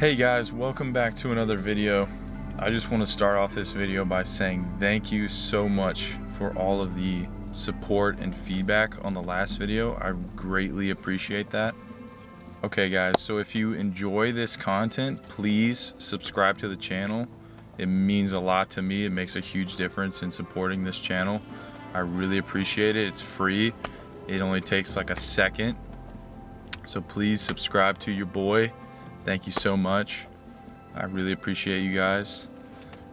Hey guys, welcome back to another video. I just want to start off this video by saying thank you so much for all of the support and feedback on the last video. I greatly appreciate that. Okay guys, so if you enjoy this content, please subscribe to the channel. It means a lot to me. It makes a huge difference in supporting this channel. I really appreciate it. It's free. It only takes like a second. So please subscribe to your boy. Thank you so much. I really appreciate you guys.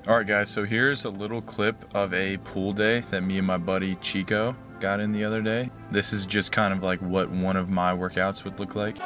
All right guys, so here's a little clip of a pool day that me and my buddy Chico got in the other day. This is just kind of like what one of my workouts would look like.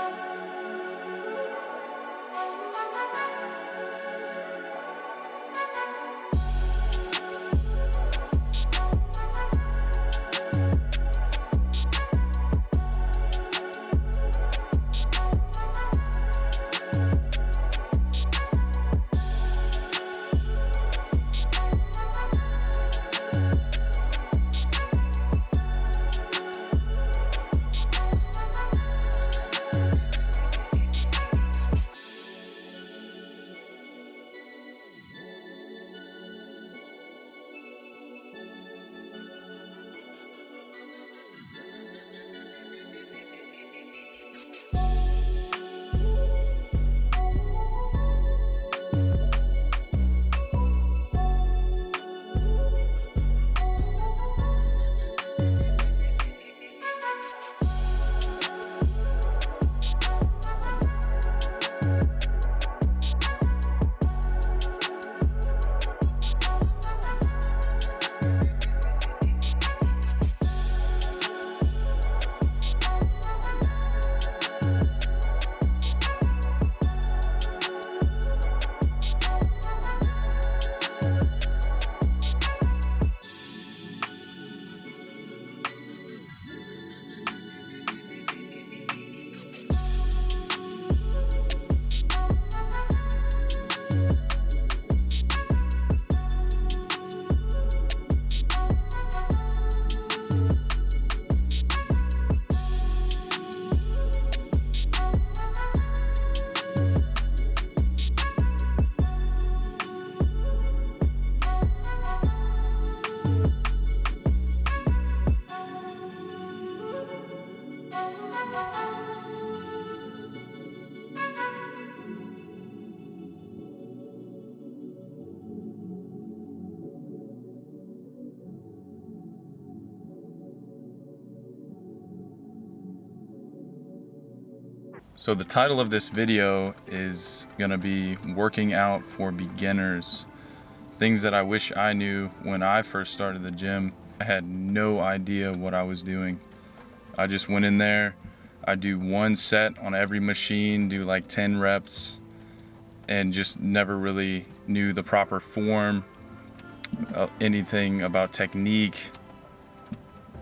So the title of this video is gonna be working out for beginners. Things that I wish I knew when I first started the gym. I had no idea what I was doing. I just went in there, I do one set on every machine, do like 10 reps, and just never really knew the proper form, anything about technique,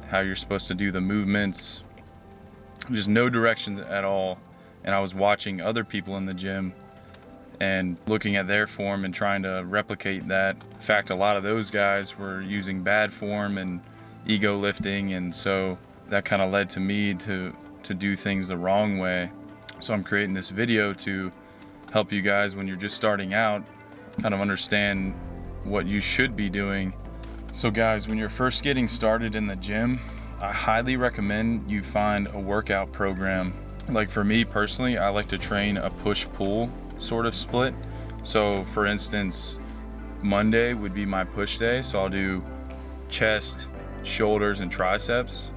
how you're supposed to do the movements, just no directions at all. And I was watching other people in the gym and looking at their form and trying to replicate that. In fact, a lot of those guys were using bad form and ego lifting, and so that kind of led to me to do things the wrong way. So I'm creating this video to help you guys when you're just starting out kind of understand what you should be doing. So guys, when you're first getting started in the gym, I highly recommend you find a workout program. Like for me personally, I like to train a push-pull sort of split. So for instance, Monday would be my push day. So I'll do chest, shoulders, and triceps.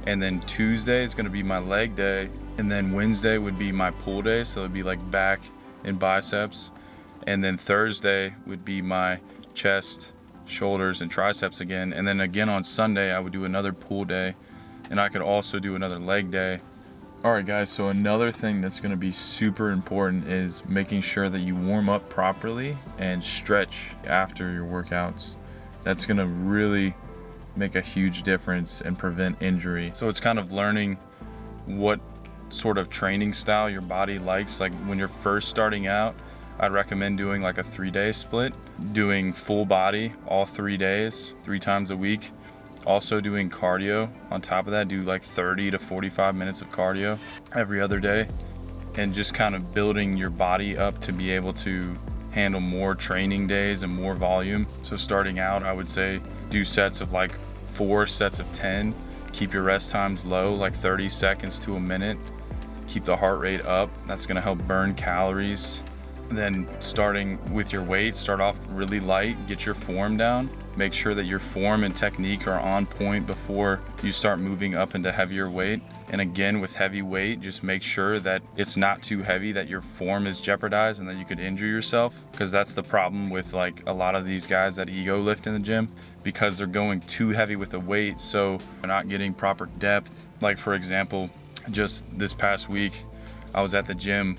And then Tuesday is gonna be my leg day. And then Wednesday would be my pull day. So it'd be like back and biceps. And then Thursday would be my chest, shoulders, and triceps again. And then again on Sunday, I would do another pull day. And I could also do another leg day. All right guys, so another thing that's gonna be super important is making sure that you warm up properly and stretch after your workouts. That's gonna really make a huge difference and prevent injury. So it's kind of learning what sort of training style your body likes. Like when you're first starting out, I'd recommend doing like a 3-day split, doing full body all 3 days, 3 times a week. Also doing cardio on top of that, do like 30 to 45 minutes of cardio every other day. and just kind of building your body up to be able to handle more training days and more volume. So starting out, I would say do sets of like 4 sets of 10. Keep your rest times low, like 30 seconds to a minute. Keep the heart rate up. That's gonna help burn calories. And then starting with your weight, start off really light, get your form down. Make sure that your form and technique are on point before you start moving up into heavier weight. And again, with heavy weight, just make sure that it's not too heavy, that your form is jeopardized and that you could injure yourself. Because that's the problem with like a lot of these guys that ego lift in the gym, because they're going too heavy with the weight, so they're not getting proper depth. Like for example, just this past week, I was at the gym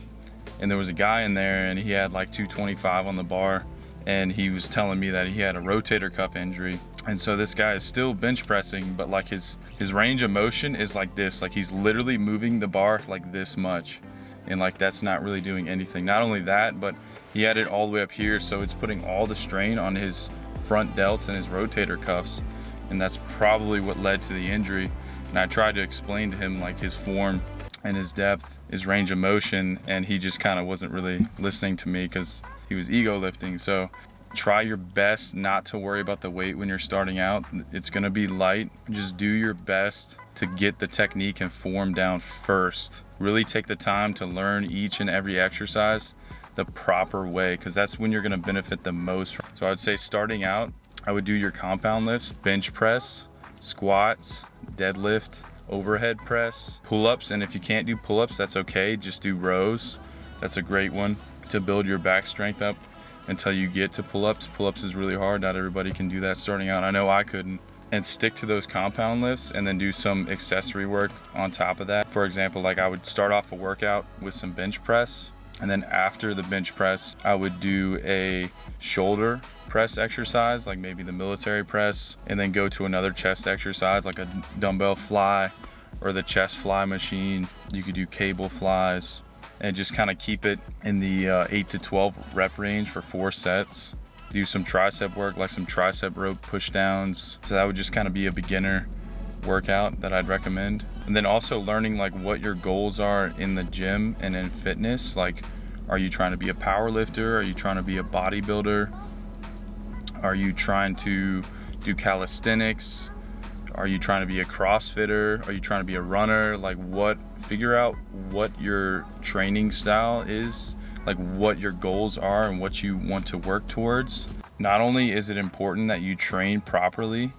and there was a guy in there and he had like 225 on the bar, and he was telling me that he had a rotator cuff injury. And so this guy is still bench pressing, but like his range of motion is like this, like he's literally moving the bar like this much, and like that's not really doing anything. Not only that, but he had it all the way up here, so it's putting all the strain on his front delts and his rotator cuffs, and that's probably what led to the injury. And I tried to explain to him like his form and his depth, his range of motion, and he just kind of wasn't really listening to me because he was ego lifting. So try your best not to worry about the weight when you're starting out. It's gonna be light. Just do your best to get the technique and form down first. Really take the time to learn each and every exercise the proper way, because that's when you're gonna benefit the most. So I'd say starting out, I would do your compound lifts, bench press, squats, deadlift, overhead press, pull-ups, and if you can't do pull-ups, that's okay, just do rows. That's a great one to build your back strength up until you get to pull-ups. Pull-ups is really hard, not everybody can do that starting out. I know I couldn't. And stick to those compound lifts and then do some accessory work on top of that. For example, like I would start off a workout with some bench press, and then after the bench press, I would do a shoulder press exercise, like maybe the military press, and then go to another chest exercise like a dumbbell fly or the chest fly machine. You could do cable flies and just kind of keep it in the 8 to 12 rep range for 4 sets. Do some tricep work, like some tricep rope push downs. So that would just kind of be a beginner workout that I'd recommend. And then also learning like what your goals are in the gym and in fitness. Like, are you trying to be a power lifter? Are you trying to be a bodybuilder? Are you trying to do calisthenics? Are you trying to be a CrossFitter? Are you trying to be a runner? Like figure out what your training style is, like what your goals are and what you want to work towards. Not only is it important that you train properly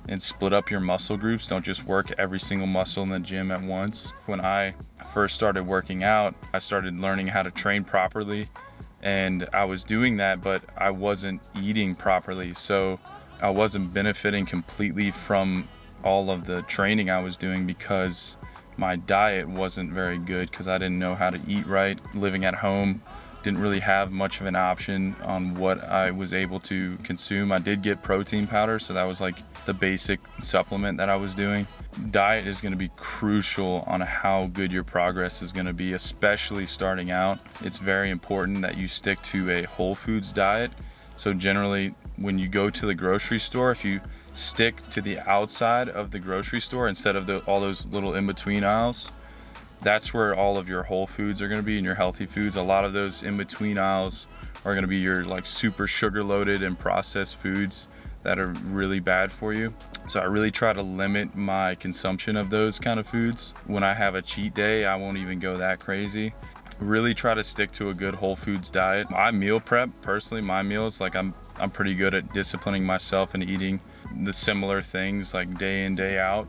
and split up your muscle groups, don't just work every single muscle in the gym at once. When I first started working out, I started learning how to train properly, and I was doing that, but I wasn't eating properly. So I wasn't benefiting completely from all of the training I was doing because my diet wasn't very good, because I didn't know how to eat right. Living at home, didn't really have much of an option on what I was able to consume. I did get protein powder, so that was like the basic supplement that I was doing. Diet is going to be crucial on how good your progress is going to be, especially starting out. It's very important that you stick to a whole foods diet. So generally, when you go to the grocery store, if you stick to the outside of the grocery store instead of all those little in-between aisles, that's where all of your whole foods are going to be and your healthy foods. A lot of those in-between aisles are going to be your like super sugar loaded and processed foods that are really bad for you. So I really try to limit my consumption of those kind of foods. When I have a cheat day, I won't even go that crazy. Really try to stick to a good whole foods diet. I meal prep, personally, my meals, like I'm pretty good at disciplining myself and eating the similar things like day in, day out.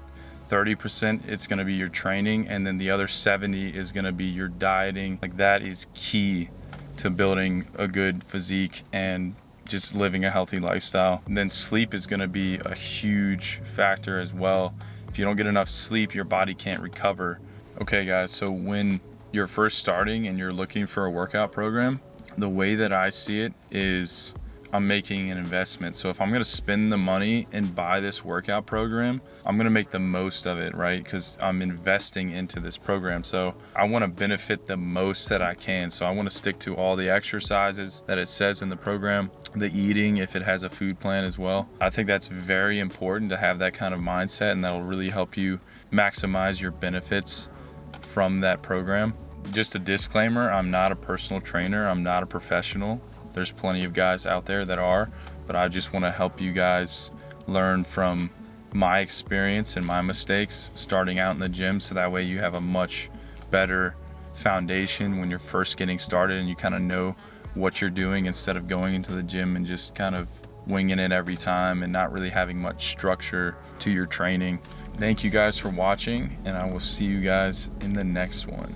30% it's going to be your training, and then the other 70 is going to be your dieting. Like that is key to building a good physique and just living a healthy lifestyle. And then sleep is going to be a huge factor as well. If you don't get enough sleep, your body can't recover. Okay guys, so when you're first starting and you're looking for a workout program, the way that I see it is I'm making an investment. So if I'm going to spend the money and buy this workout program, I'm going to make the most of it, right? Because I'm investing into this program. So I want to benefit the most that I can. So I want to stick to all the exercises that it says in the program, the eating, if it has a food plan as well. I think that's very important to have that kind of mindset, and that'll really help you maximize your benefits from that program. Just a disclaimer, I'm not a personal trainer, I'm not a professional. There's plenty of guys out there that are, but I just want to help you guys learn from my experience and my mistakes starting out in the gym, so that way you have a much better foundation when you're first getting started and you kind of know what you're doing, instead of going into the gym and just kind of winging it every time and not really having much structure to your training. Thank you guys for watching, and I will see you guys in the next one.